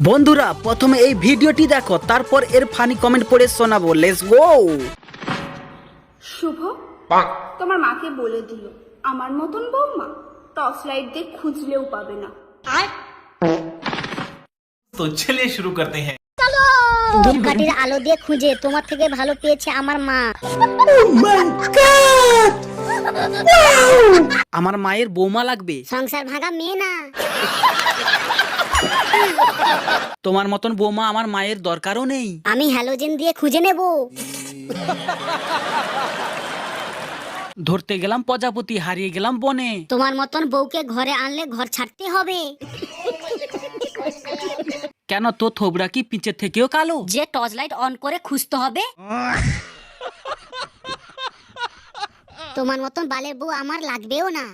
বন্ধুরা প্রথমে এই ভিডিওটি দেখো, তারপর এর ফানি কমেন্ট পড়ে শোনাবো। Let's go. শুভ, তোমার মাকে বলে দিও আমার মতন বৌমা টর্চ লাইট দিয়ে খুঁজলেও পাবে না। तो चलिए शुरू करते हैं। ধূপকাঠির আলো দিয়ে খুঁজে তোমার থেকে ভালো পেয়েছে আমার মা। আমার মায়ের বৌমা লাগবে, সংসার ভাঙা মেয়ে না। তোমার মতন বৌমা আমার মায়ের দরকারও নেই। আমি হ্যালোজেন দিয়ে খুঁজে নেব। ধরতে গেলাম প্রজাপতি, হারিয়ে গেলাম বনে। তোমার মতন বউকে ঘরে আনলে ঘর ছাড়তে হবে। কেন তো থোবরা কি পিচের থেকেও কালো? যে টর্চ লাইট অন করে খুঁজতে হবে। তোমার মতন বালের বউ আমার লাগবেও না।